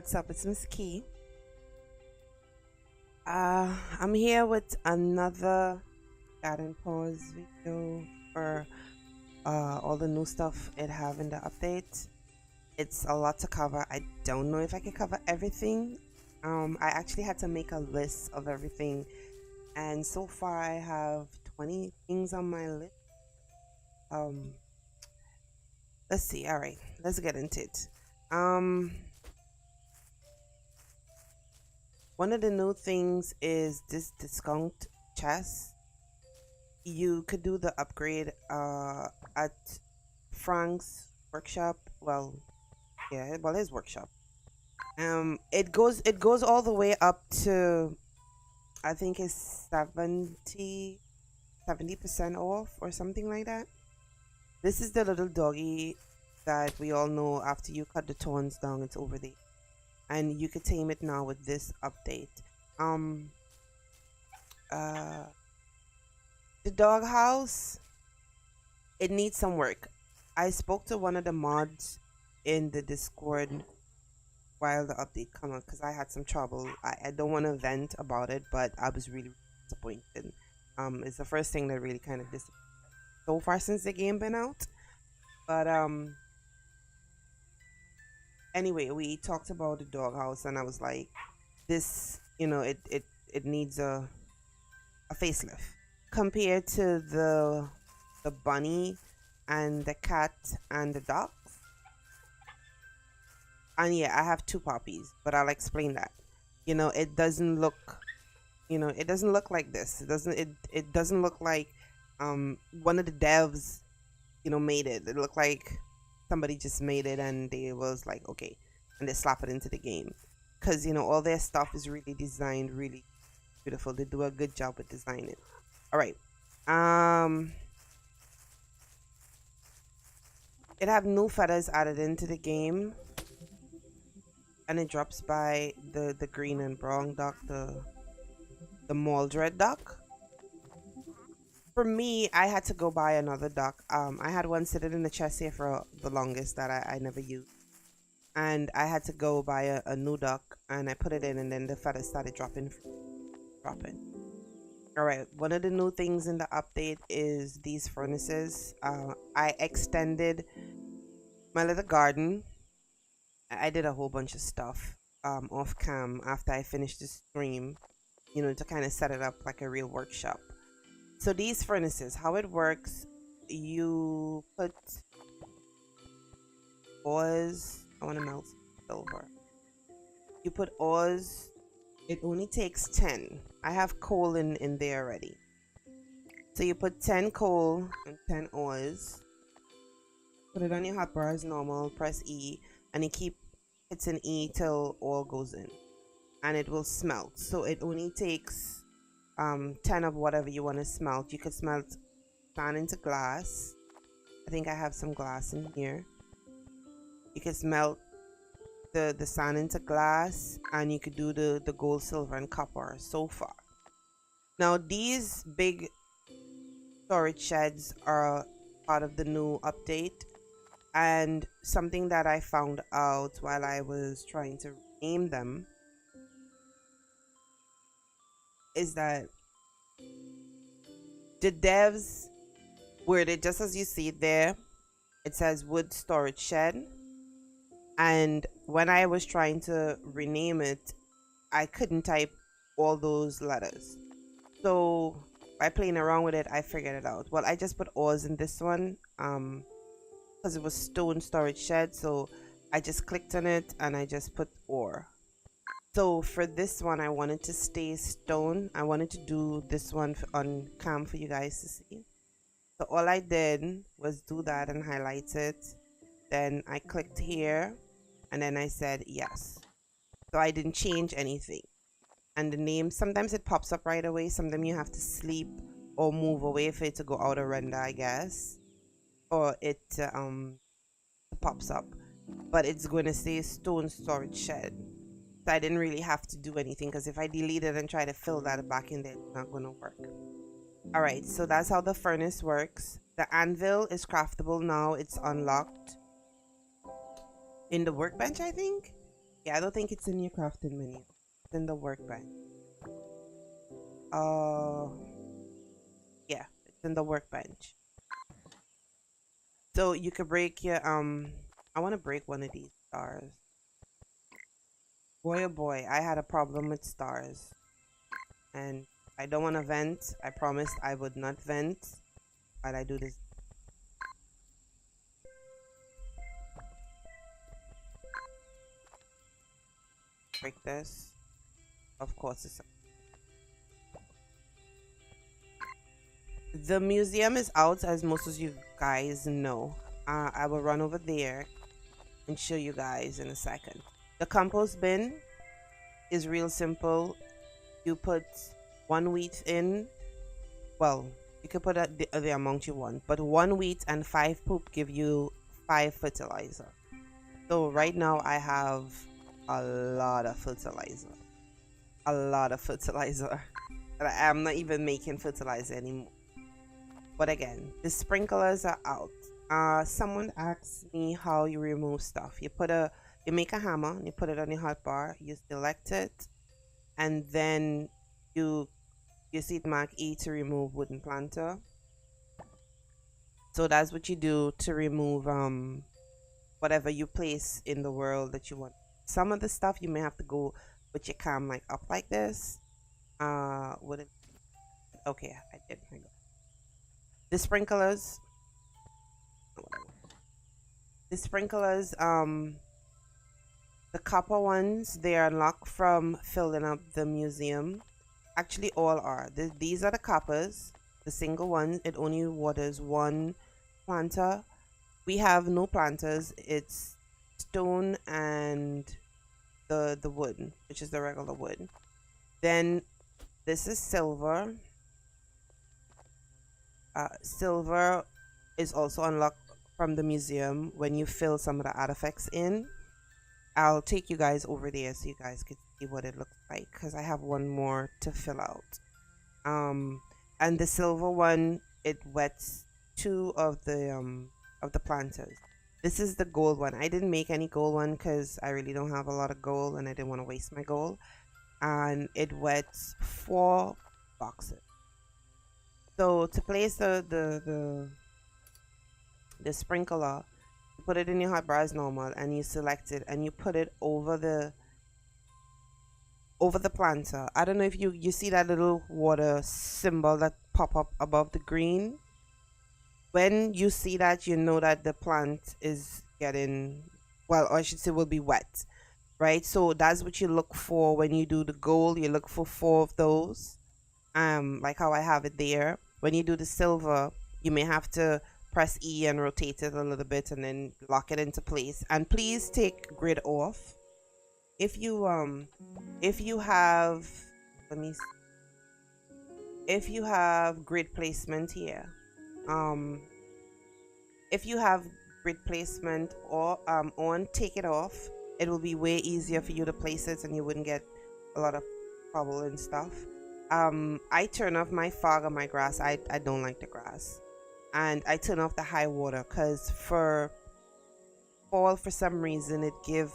what's up? It's Miss Key. I'm here with another garden pause video for all the new stuff it have in the update. It's a lot to cover. I don't know if I can cover everything. I actually had to make a list of everything, and so far I have 20 things on my list. Um, let's see. All right, let's get into it. Um, One of the new things is this discount chest. You could do the upgrade at Frank's workshop. Well, yeah, well his workshop. It goes all the way up to, I think it's 70% off or something like that. This is the little doggy that we all know after you cut the thorns down, it's over there. And you could tame it now with this update. Um uh the doghouse, it needs some work. I spoke to one of the mods in the Discord while the update come out because I had some trouble. I don't want to vent about it, but I was really disappointed. It's the first thing that really kind of disappointed so far since the game been out. But anyway, we talked about the doghouse, and I was like, this, it needs a facelift compared to the bunny and the cat and the ducks. And yeah, I have two puppies, but I'll explain that. It doesn't look, it doesn't look like this. It doesn't look like one of the devs, made it. It looked like somebody just made it and they was like, okay, and they slap it into the game. Because all their stuff is really designed really beautiful. They do a good job with designing. All right. It have new feathers added into the game, and it drops by the green and brown duck, the Maldred duck. For me, I had to go buy another duck. I had one sitting in the chest here for the longest that I never used, and I had to go buy a new duck, and I put it in, and then the feathers started dropping. All right, one of the new things in the update is these furnaces. I extended my little garden. I did a whole bunch of stuff off cam after I finished the stream, to kind of set it up like a real workshop. So these furnaces, how it works, you put ores. I want to melt silver. You put ores. It only takes 10. I have coal in there already. So you put 10 coal and 10 ores. Put it on your hotbar as normal. Press E, and you keep hitting E till all goes in, and it will smelt. So it only takes 10 of whatever you want to smelt. You could smelt sand into glass. I think I have some glass in here. You can smelt the sand into glass, and you could do the gold, silver, and copper so far. Now these big storage sheds are part of the new update, and something that I found out while I was trying to name them is that the devs, where they, just as you see it there, it says wood storage shed, and when I was trying to rename it, I couldn't type all those letters. So by playing around with it, I figured it out. Well, I just put ores in this one because it was stone storage shed, so I just clicked on it and I just put ore. So for this one, I wanted to stay stone. I wanted to do this one on cam for you guys to see. So all I did was do that and highlight it. Then I clicked here and then I said yes. So I didn't change anything. And the name, sometimes it pops up right away. Sometimes you have to sleep or move away for it to go out of render, I guess. Or it pops up. But it's going to say stone storage shed. So I didn't really have to do anything, because if I delete it and try to fill that back in there, it's not going to work. Alright, so that's how the furnace works. The anvil is craftable now. It's unlocked in the workbench, I think. Yeah, I don't think it's in your crafting menu. It's in the workbench. Uh, yeah, it's in the workbench. So you could break your I want to break one of these stars. Boy oh boy, I had a problem with stars. And I don't want to vent. I promised I would not vent. But I do this. Break this. Of course it's the museum is out, as most of you guys know. I will run over there and show you guys in a second. The compost bin is real simple. You put one wheat in. Well, you can put the amount you want, but one wheat and five poop give you five fertilizer. So right now I have a lot of fertilizer. A lot of fertilizer. I'm not even making fertilizer anymore. But again, the sprinklers are out. Someone asked me how you remove stuff. You make a hammer, you put it on your hotbar, you select it, and then you see it mark E to remove wooden planter. So that's what you do to remove whatever you place in the world that you want. Some of the stuff you may have to go with your cam like up like this. Would it? Okay, I did. The sprinklers. The sprinklers. The copper ones, they are unlocked from filling up the museum. Actually, all are. These are the coppers. The single one. It only waters one planter. We have no planters. It's stone and the wood, which is the regular wood. Then this is silver. Silver is also unlocked from the museum when you fill some of the artifacts in. I'll take you guys over there so you guys can see what it looks like, because I have one more to fill out. And the silver one, it wets two of the planters. This is the gold one. I didn't make any gold one because I really don't have a lot of gold and I didn't want to waste my gold. And it wets 4 boxes. So to place the sprinkler, you put it in your hotbar as normal, and you select it and you put it over the planter. I don't know if you see that little water symbol that pop up above the green. When you see that, you know that the plant is getting, well, or I should say will be wet, right? So that's what you look for when you do the gold. You look for 4 of those, like how I have it there. When you do the silver, you may have to press E and rotate it a little bit and then lock it into place. And please take grid off. If you have, let me see, if you have grid placement here, if you have grid placement or on, take it off. It will be way easier for you to place it and you wouldn't get a lot of trouble and stuff. I turn off my fog on my grass. I don't like the grass, and I turn off the high water because for fall, for some reason, it give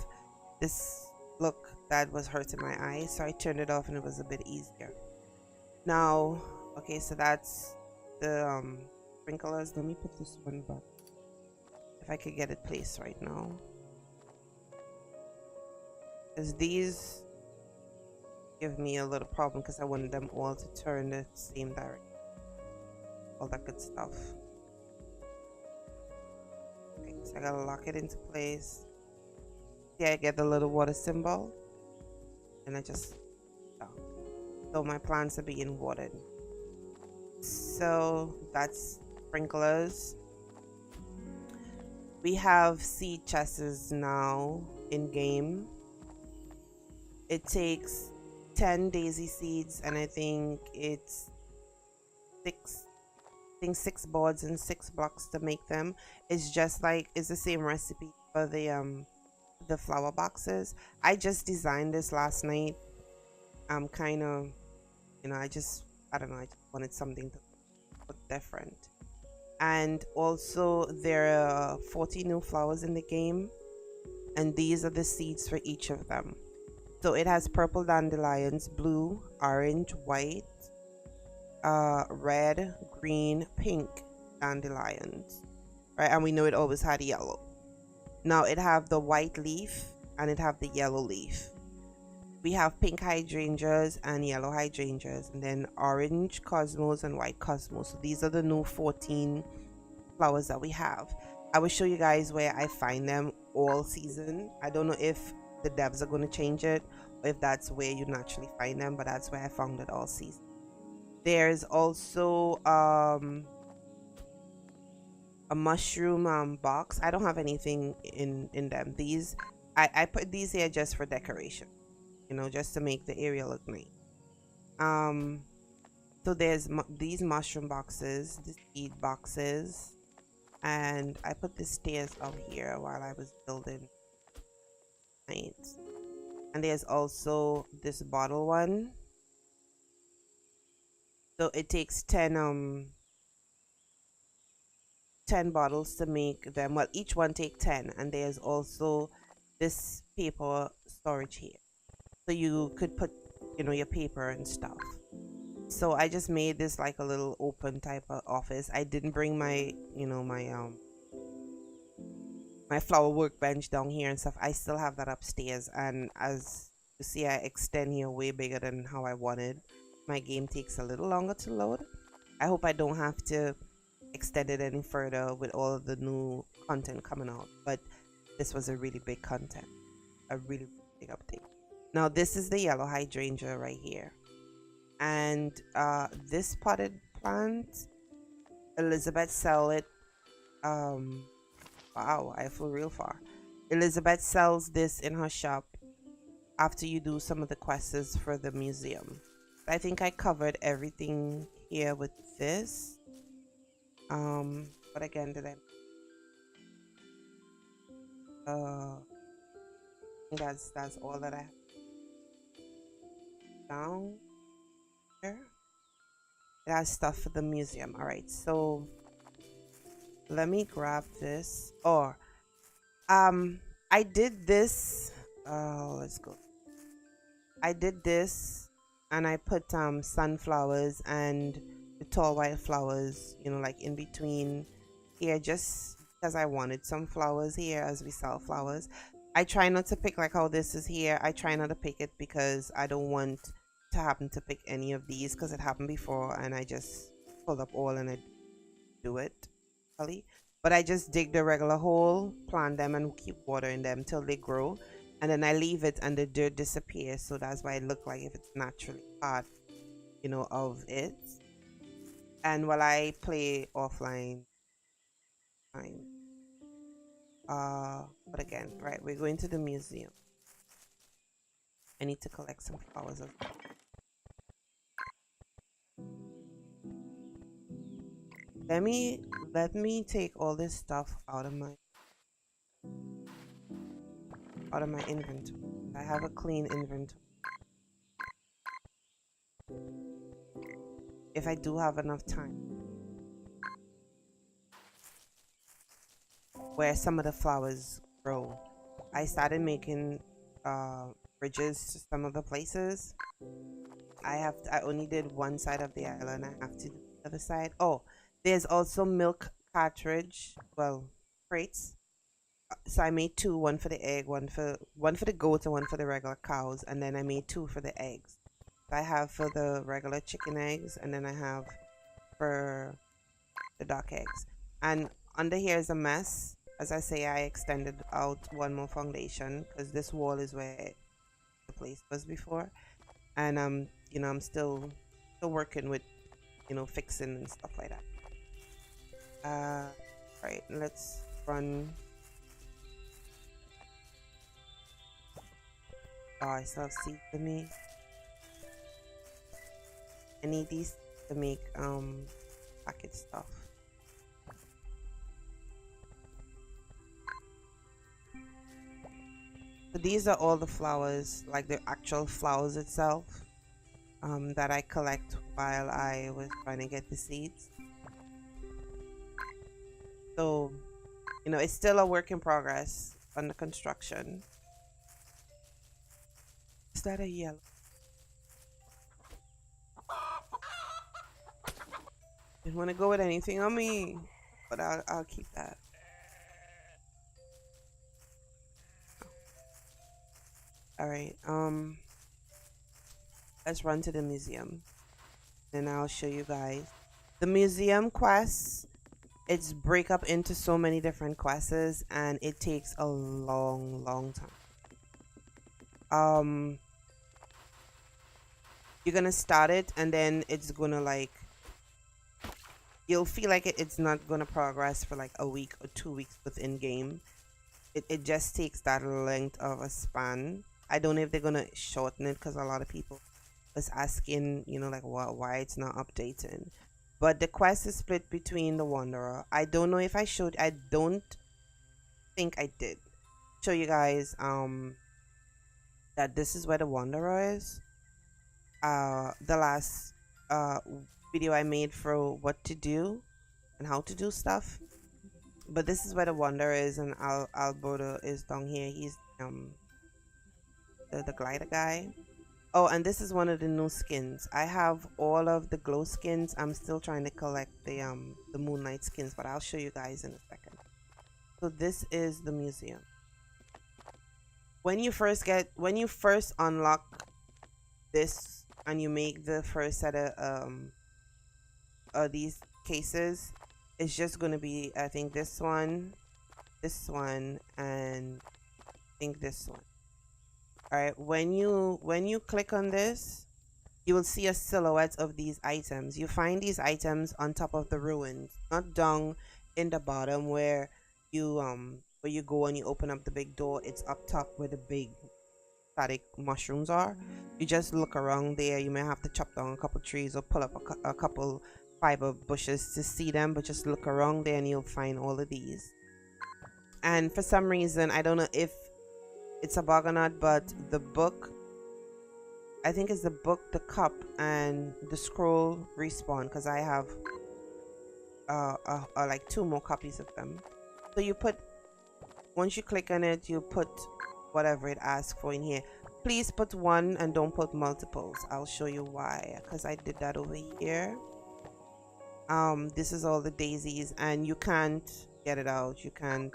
this look that was hurting my eyes, so I turned it off and it was a bit easier. Now, okay, so that's the sprinklers. Let me put this one back if I could get it placed right now, because these give me a little problem because I wanted them all to turn the same direction, all that good stuff. Okay, so I gotta lock it into place. See, I get the little water symbol and I just so my plants are being watered. So that's sprinklers. We have seed chests now in game. It takes 10 daisy seeds, and I think it's 6 boards and 6 blocks to make them. It's just like, it's the same recipe for the flower boxes. I just designed this last night. I'm kind of, I don't know, I just wanted something to look different. And also there are 40 new flowers in the game, and these are the seeds for each of them. So it has purple dandelions, blue, orange, white, red, green, pink dandelions, right? And we know it always had yellow. Now it have the white leaf and it have the yellow leaf. We have pink hydrangeas and yellow hydrangeas, and then orange cosmos and white cosmos. So these are the new 14 flowers that we have. I will show you guys where I find them all season. I don't know if the devs are going to change it or if that's where you naturally find them, but that's where I found it all season. There's also a mushroom box. I don't have anything in them. These I put these here just for decoration, you know, just to make the area look nice. So there's these mushroom boxes, the seed boxes, and I put the stairs up here while I was building. Right. And there's also this bottle one. So it takes 10 bottles to make them. Well, each one take 10, and there's also this paper storage here, so you could put, you know, your paper and stuff. So I just made this like a little open type of office. I didn't bring my, you know, my flower workbench down here and stuff. I still have that upstairs, and as you see, I extend here way bigger than how I wanted. My game takes a little longer to load. I hope I don't have to extend it any further with all of the new content coming out, but this was a really big content, a really big update. Now this is the yellow hydrangea right here, and this potted plant, Elizabeth sell it. Wow, I flew real far. Elizabeth sells this in her shop after you do some of the quests for the museum. I think I covered everything here with this. But again, did I? That's all that I have down here. It has stuff for the museum. All right, so let me grab this. Or, I did this. Let's go. I did this, and I put sunflowers and the tall white flowers, you know, like in between here, just because I wanted some flowers here as we sell flowers. I try not to pick like how this is here. I try not to pick it because I don't want to happen to pick any of these, because it happened before and I just pulled up all and I do it. But I just dig the regular hole, plant them, and keep watering them till they grow, and then I leave it and the dirt disappears. So that's why it look like if it's naturally part, you know, of it. And while I play offline, fine. But again, right, we're going to the museum. I need to collect some flowers as well. Let me take all this stuff out of my inventory. I have a clean inventory. If I do have enough time. Where some of the flowers grow. I started making bridges to some of the places. I only did one side of the island. I have to do the other side. Oh, there's also milk cartridge, well, crates. So I made two, one for the egg, one for the goats, and one for the regular cows, and then I made two for the eggs. So I have for the regular chicken eggs, and then I have for the duck eggs. And under here is a mess. As I say, I extended out one more foundation because this wall is where the place was before, and you know, I'm still working with, you know, fixing and stuff like that. Right, let's run. Oh, I still have seeds for me. I need these to make packet stuff. So these are all the flowers, like the actual flowers itself, that I collect while I was trying to get the seeds. So, you know, it's still a work in progress. under construction. Is that a yellow? Didn't want to go with anything on me, but I'll keep that. All right. Let's run to the museum, and I'll show you guys the museum quests. It's break up into so many different quests, and it takes a long time. You're gonna start it, and then it's gonna like, you'll feel like it's not gonna progress for like a week or 2 weeks within game. It just takes that length of a span. I don't know if they're gonna shorten it, because a lot of people was asking, you know, like why it's not updating. But the quest is split between the Wanderer. I don't know if I showed. I don't think I did show you guys that this is where the Wanderer is. The last video I made for what to do and how to do stuff. But this is where the Wanderer is, and Alberto is down here. He's the glider guy. Oh, and this is one of the new skins. I have all of the glow skins. I'm still trying to collect the moonlight skins, but I'll show you guys in a second. So this is the museum. When you first unlock this and you make the first set of these cases, it's just going to be, I think, this one, and I think this one. All right, when you click on this, you will see a silhouette of these items. You find these items on top of the ruins, not down in the bottom where you go and you open up the big door. It's up top where the big static mushrooms are. You just look around there. You may have to chop down a couple trees or pull up a couple fiber bushes to see them, but just look around there and you'll find all of these. And for some reason, I don't know if it's a bug or not, but the book, I think it's the book, the cup, and the scroll respawn, because I have like 2 more copies of them. So you put, once you click on it, you put whatever it asks for in here. Please put 1 and don't put multiples. I'll show you why, because I did that over here. This is all the daisies, and you can't get it out. You can't.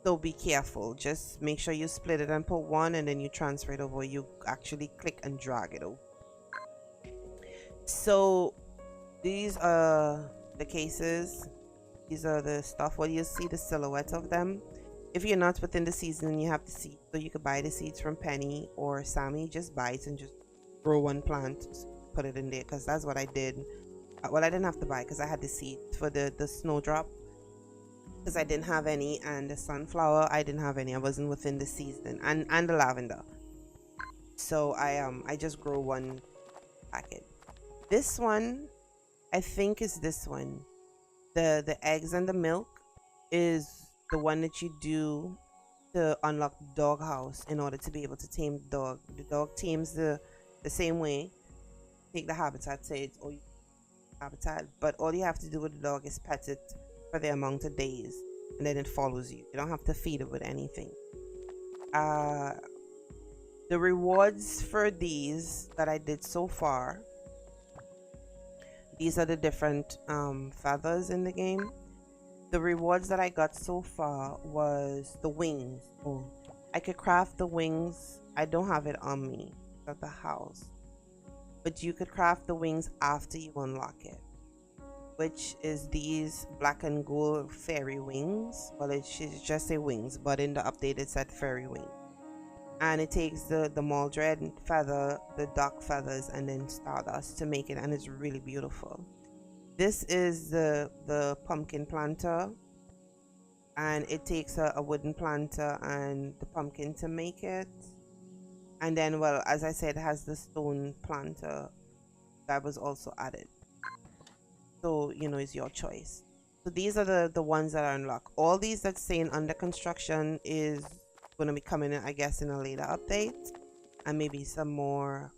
So be careful. Just make sure you split it and put 1, and then you transfer it over. You actually click and drag it over. So these are the cases. These are the stuff. Well, you see the silhouette of them. If you're not within the season, you have the seeds. So you could buy the seeds from Penny or Sammy. Just buy it and just grow 1 plant, put it in there, because that's what I did. Well, I didn't have to buy because I had the seeds for the snowdrop, because I didn't have any, and the sunflower I didn't have any. I wasn't within the season, and the lavender. So I just grow 1 packet. This one, I think, is this one. The eggs and the milk is the one that you do to unlock the dog house in order to be able to tame the dog. The dog tames the same way. Take the habitat, say it's all habitat, but all you have to do with the dog is pet it for the amount of days, and then it follows you. You don't have to feed it with anything. The rewards for these that I did so far, these are the different feathers in the game. The rewards that I got so far was the wings. Oh, I could craft the wings. I don't have it on me at the house, but you could craft the wings after you unlock it, which is these black and gold fairy wings. Well, it should just say wings, but in the update it said fairy wings. And it takes the Maldred feather, the duck feathers, and then stardust to make it, and it's really beautiful. This is the pumpkin planter, and it takes a wooden planter and the pumpkin to make it. And then, well, as I said, it has the stone planter that was also added. So, you know, it's your choice. So these are the ones that are unlocked. All these that's saying under construction is going to be coming in, I guess, in a later update, and maybe some more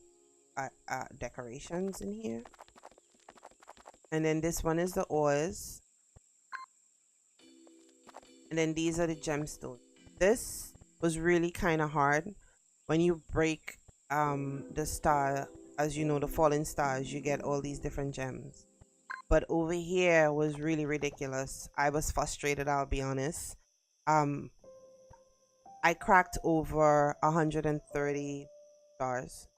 decorations in here. And then this one is the ores, and then these are the gemstones. this was really kind of hard. When you break the star, as you know, the fallen stars, you get all these different gems. But over here was really ridiculous. I was frustrated, I'll be honest. Um, I cracked over 130 stars,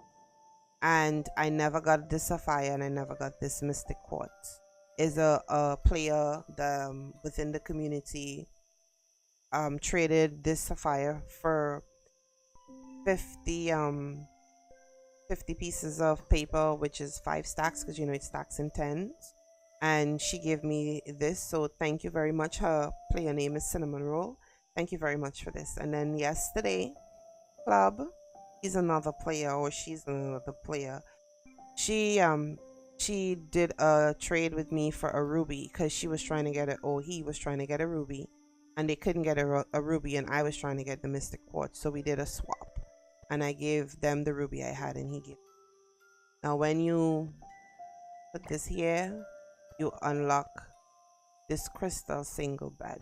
and I never got this sapphire, and I never got this mystic quartz. Is a player within the community traded this sapphire for 50 50 pieces of paper, which is 5 stacks, because you know it stacks in tens. And she gave me this, so thank you very much. Her player name is Cinnamon Roll. Thank you very much for this. And then yesterday, Club, he's another player, or she's another player. She did a trade with me for a ruby, because she was trying to get it, or he was trying to get a ruby, and they couldn't get a ruby, and I was trying to get the mystic quartz. So we did a swap, and I gave them the ruby I had, and he gave. Now when you put this here, you unlock this crystal single bed.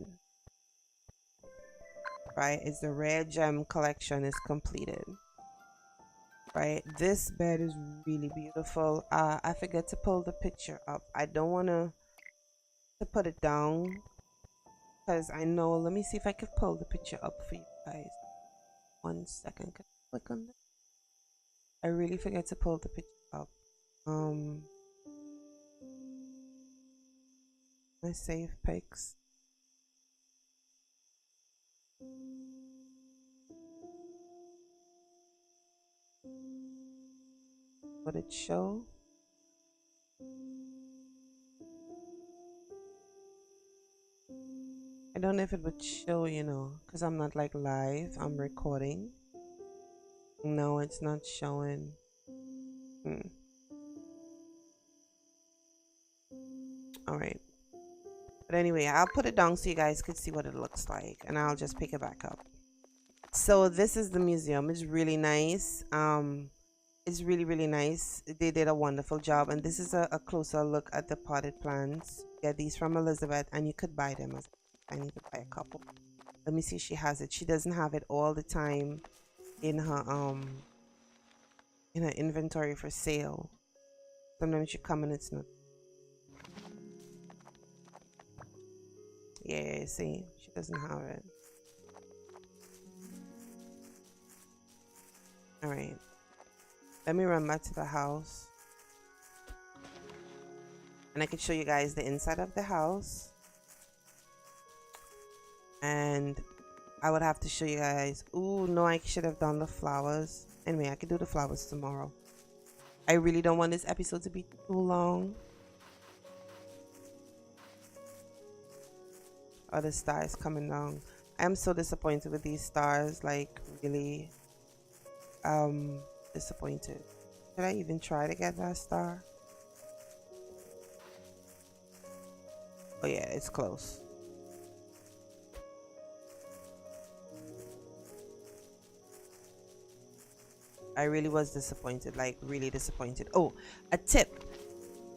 Right? It's the rare gem collection is completed. Right, this bed is really beautiful. I forget to pull the picture up. I don't want to put it down, because I know, let me see if I can pull the picture up for you guys. 1 second. Can I click on that? I really forget to pull the picture up. My save pics. Would it show? I don't know if it would show, you know, because I'm not like live, I'm recording. No, it's not showing. All right. But anyway, I'll put it down so you guys could see what it looks like, and I'll just pick it back up. So this is the museum. It's really nice. It's really nice. They did a wonderful job, and this is a closer look at the potted plants. Get these from Elizabeth, and you could buy them. I need to buy a couple. Let me see. She has it. She doesn't have it all the time in her inventory for sale. Sometimes you come and it's not. Yeah, see, she doesn't have it. All right, let me run back to the house, and I can show you guys the inside of the house. And I would have to show you guys. Ooh, no, I should have done the flowers. Anyway, I could do the flowers tomorrow. I really don't want this episode to be too long. Oh, the star is coming down. I am so disappointed with these stars, like really disappointed. Should I even try to get that star? Oh yeah, it's close. I really was disappointed, like really disappointed. Oh, a tip.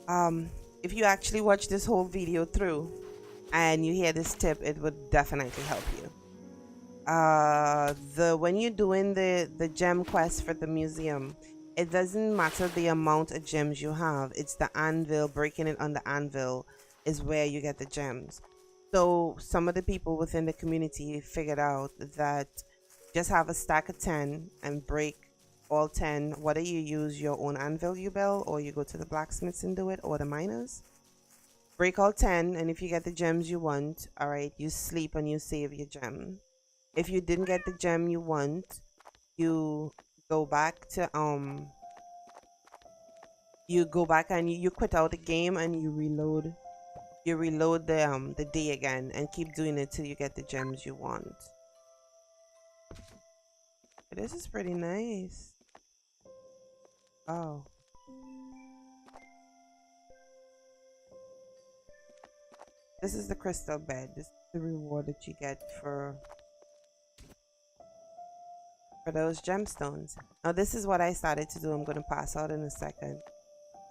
If you actually watch this whole video through and you hear this tip, it would definitely help you. When you're doing the gem quest for the museum, it doesn't matter the amount of gems you have. It's the anvil, breaking it on the anvil is where you get the gems. So some of the people within the community figured out that just have a stack of 10 and break all 10, whether you use your own anvil you build, or you go to the blacksmiths and do it, or the miners. Break all 10, and if you get the gems you want, all right, you sleep and you save your gem. If you didn't get the gem you want, you go back to you go back and you quit out the game, and you reload the day again, and keep doing it till you get the gems you want. This is pretty nice. Oh, this is the crystal bed. This is the reward that you get for those gemstones. Now this is what I started to do. I'm going to pass out in a second.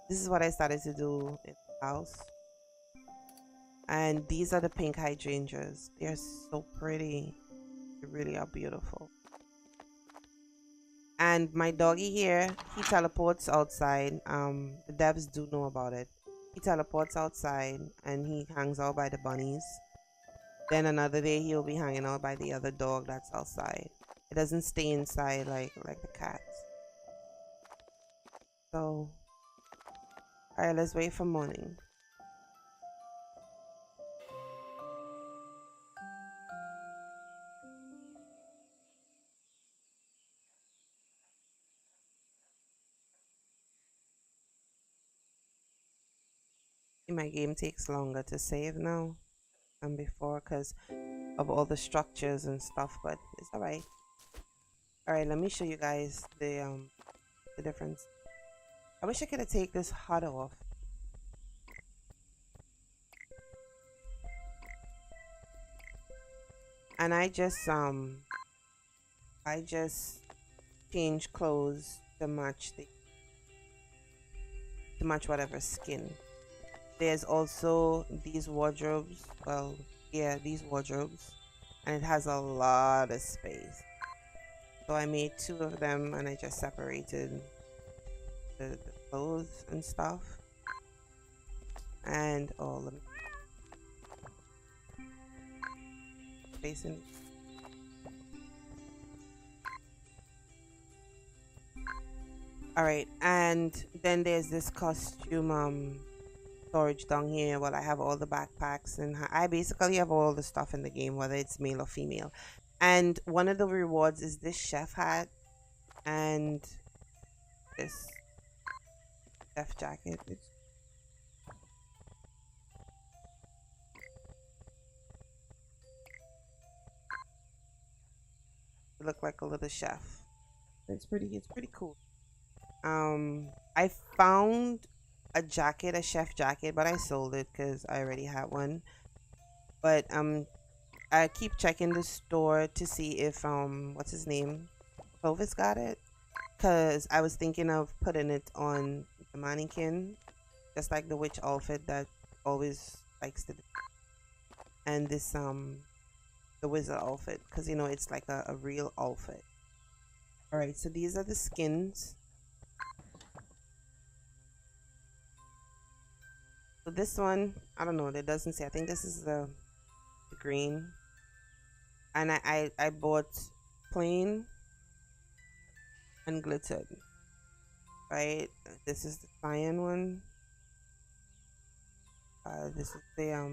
This is what I started to do in the house. And these are the pink hydrangeas. They're so pretty. They really are beautiful. And my doggy here, he teleports outside. The devs do know about it. He teleports outside and he hangs out by the bunnies. Then another day he'll be hanging out by the other dog that's outside. It doesn't stay inside like the cats. So, alright, let's wait for morning. My game takes longer to save now than before because of all the structures and stuff, but it's alright. Alright, let me show you guys the difference. I wish I could have taken this hot off. And I just change clothes to match whatever skin. There's also these wardrobes. Well, yeah, these wardrobes, and it has a lot of space. So I made 2 of them, and I just separated the clothes and stuff. And let me facing. All right, and then there's this costume storage down here. Well, I have all the backpacks, and I basically have all the stuff in the game, whether it's male or female. And one of the rewards is this chef hat and this chef jacket. It look like a little chef. It's pretty cool. I found a jacket, a chef jacket, but I sold it because I already had one. But I keep checking the store to see if what's his name, Clovis got it, because I was thinking of putting it on the mannequin, just like the witch outfit that always likes to do. And this the wizard outfit, because you know it's like a real outfit. All right, so these are the skins. So this one, I don't know, it doesn't say. I think this is the green. And I bought plain and glittered. Right? This is the cyan one. This is the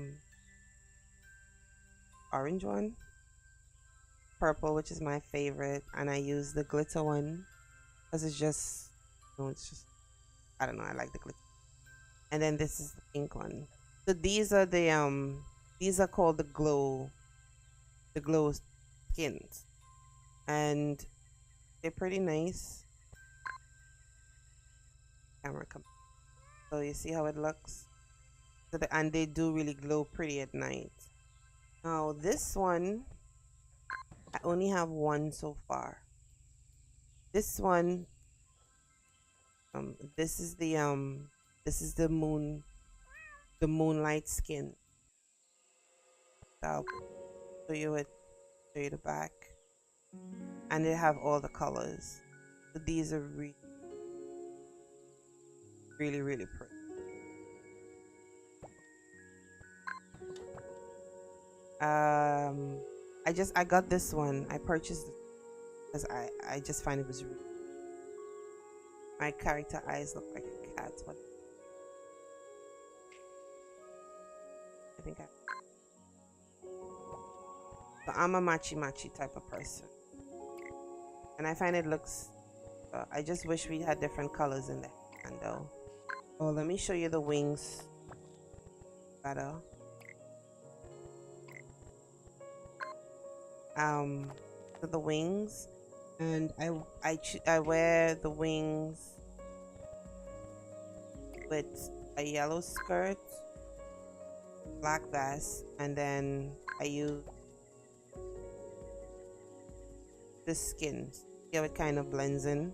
orange one. Purple, which is my favorite, and I use the glitter one because it's just, you know, it's just, I don't know, I like the glitter. And then this is the pink one. So these are these are called the glow skins, and they're pretty nice. Camera come. So you see how it looks. So and they do really glow pretty at night. Now this one, I only have one so far. This one, this is the moonlight skin. I'll show you it, show you the back, and they have all the colors. So these are really pretty. I got this one. I purchased it because I just find it was really, my character eyes look like a cat. What I think so I'm a matchy type of person, and I find it looks. I just wish we had different colors in there. And oh, let me show you the wings better. For the wings, and I wear the wings with a yellow skirt, black vest, and then I use the skin. See how it kind of blends in.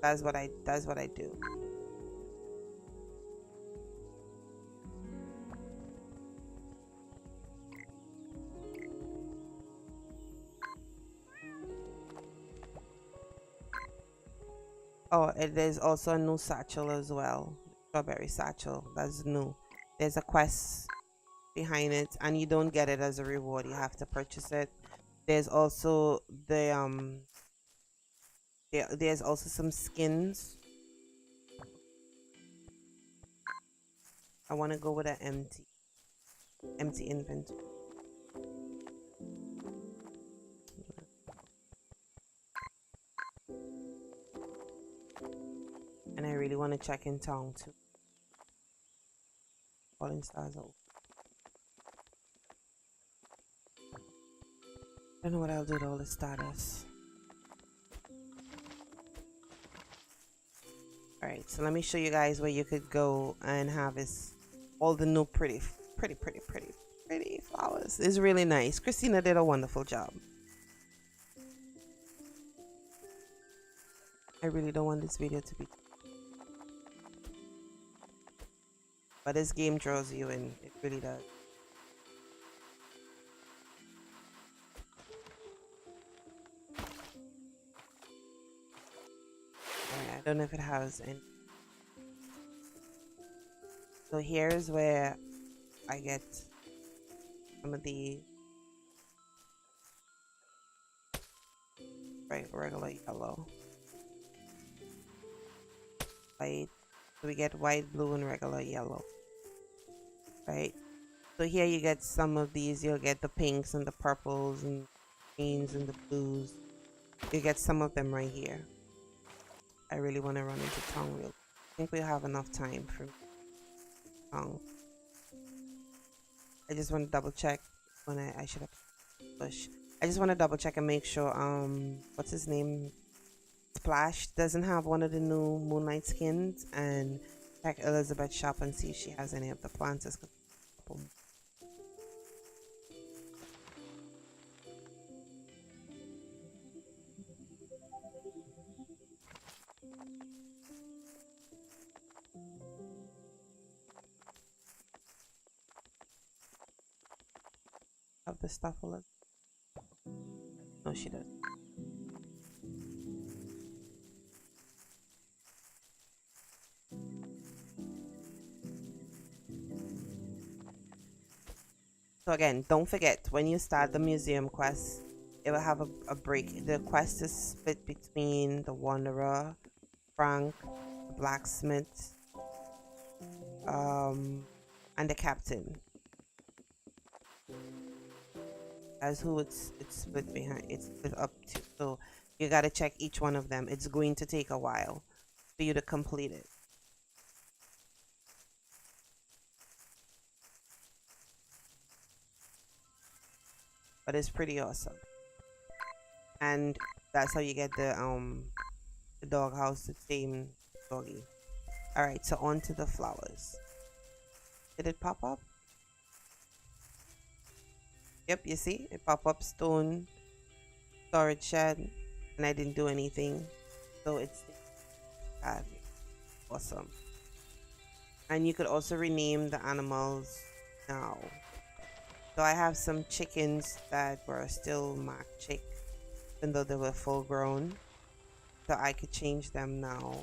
That's what I do. Oh, there's also a new satchel as well. Strawberry satchel. That's new. There's a quest behind it, and you don't get it as a reward. You have to purchase it. There's also there's also some skins. I want to go with an empty inventory. And I really want to check in town too. Falling stars out. Don't know what I'll do with all the status. Alright, so let me show you guys where you could go and harvest all the new pretty flowers. It's really nice. Christina did a wonderful job. I really don't want this video to be, but this game draws you in. It really does. Alright, I don't know if it has any. So here's where I get some of the regular yellow. White. So we get white, blue, and regular yellow. Right? So here you get some of these. You'll get the pinks and the purples and greens and the blues. You get some of them right here. I really want to run into town real quick. I think we have enough time for town. I just want to double check when I should have pushed. I just want to double check and make sure what's his name, Splash, doesn't have one of the new Moonlight skins, and check Elizabeth's shop and see if she has any of the plants. Have the stuff, Elizabeth? No, she doesn't. So again, don't forget, when you start the museum quest, it will have a break. The quest is split between the Wanderer, Frank, the Blacksmith, and the Captain. As who it's split behind, it's split up to. So you gotta check each one of them. It's going to take a while for you to complete it. But it's pretty awesome. And that's how you get the doghouse, the same doggy. Alright, so on to the flowers. Did it pop up? Yep, you see? It pop up stone, storage shed, and I didn't do anything. So it's awesome. And you could also rename the animals now. So I have some chickens that were still mark chick, even though they were full grown. So I could change them now.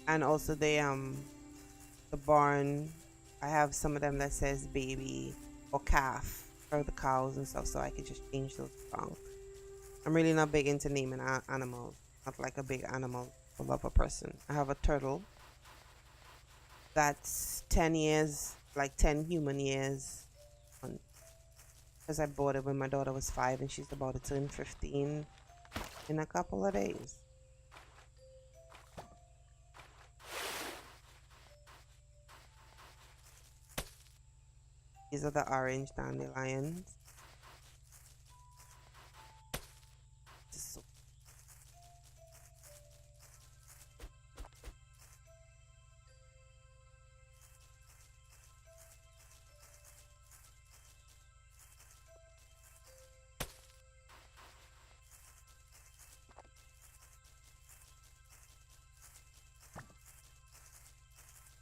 And also the barn, I have some of them that says baby or calf for the cows and stuff, so I could just change those around. I'm really not big into naming animals. Not like a big animal lover person. I have a turtle that's 10 years, like 10 human years, because I bought it when my daughter was 5 and she's about to turn 15 in a couple of days. These are the orange dandelions.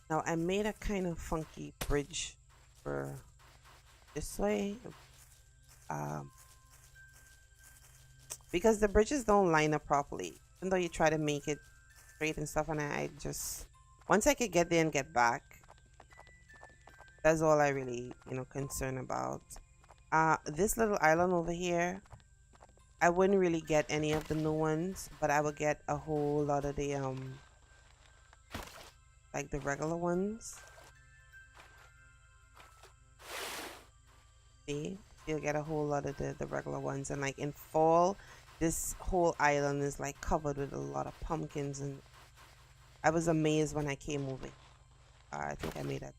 Now I made a kind of funky bridge for this way. because the bridges don't line up properly. Even though you try to make it straight and stuff, and I just once I could get there and get back, that's all I really, concern about. This little island over here, I wouldn't really get any of the new ones, but I would get a whole lot of the like the regular ones. See, you'll get a whole lot of the regular ones, and like in fall, this whole island is like covered with a lot of pumpkins, and I was amazed when I came over. I think I made that.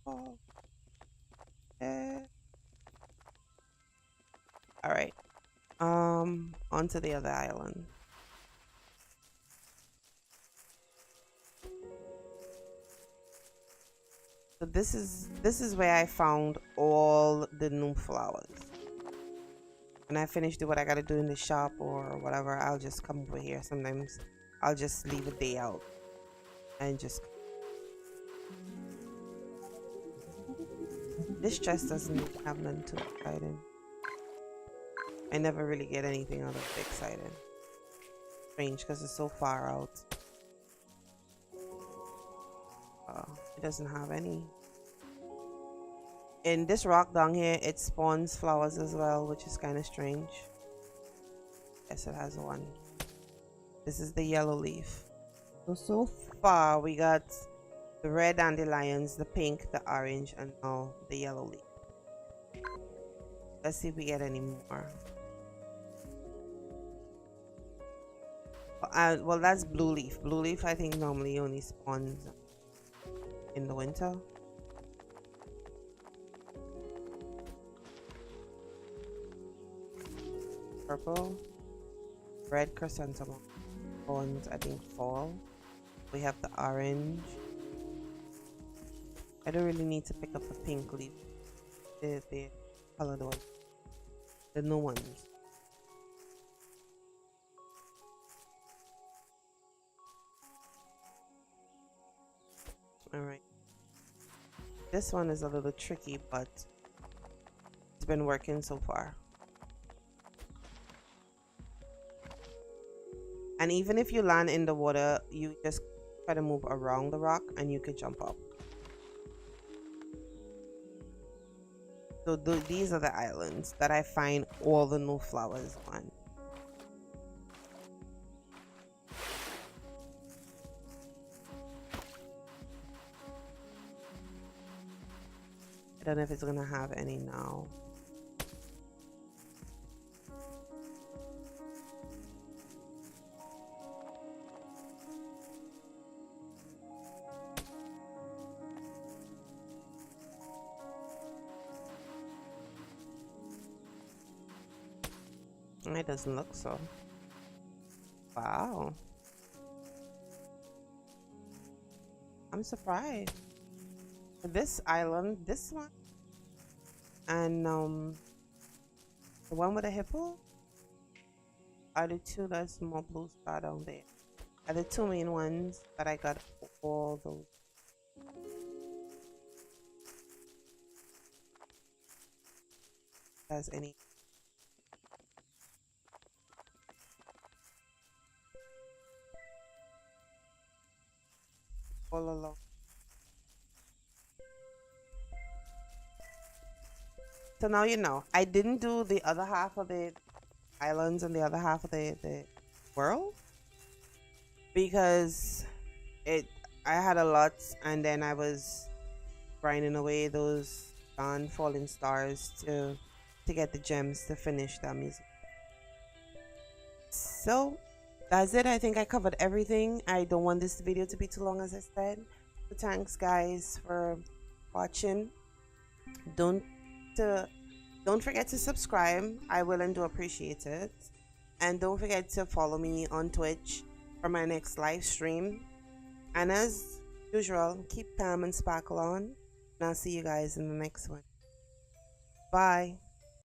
Oh, yeah. All right. Onto the other island. So this is where I found all the new flowers. When I finish do what I gotta do in the shop or whatever, I'll just come over here. Sometimes I'll just leave a day out and just. This chest doesn't have none too exciting. I never really get anything out of it exciting. Strange because it's so far out. It doesn't have any. In this rock down here, it spawns flowers as well, which is kind of strange. Yes, it has one. This is the yellow leaf. So far we got the red dandelions, the pink, the orange, and now the yellow leaf. Let's see if we get any more. Well, that's blue leaf. Blue leaf, I think, normally only spawns in the winter. Purple, red chrysanthemum spawns, I think, fall. We have the orange. I don't really need to pick up the pink leaf. The colored ones, the new ones. Alright. This one is a little tricky, but it's been working so far. And even if you land in the water, you just try to move around the rock and you could jump up. So these are the islands that I find all the new flowers on. I don't know if it's gonna have any now. It doesn't look so. Wow. I'm surprised. This island, this one, and the one with the hippo are the two. That's more blue star down there. Are the two main ones that I got all those. Has any? All along. So now you know. I didn't do the other half of the islands and the other half of the world because I had a lot, and then I was grinding away those falling stars to get the gems to finish that music. So that's it. I think I covered everything. I don't want this video to be too long, as I said. So thanks guys for watching. Don't forget to subscribe. I will and do appreciate it. And don't forget to follow me on Twitch for my next live stream. And as usual, keep calm and sparkle on. And I'll see you guys in the next one. Bye.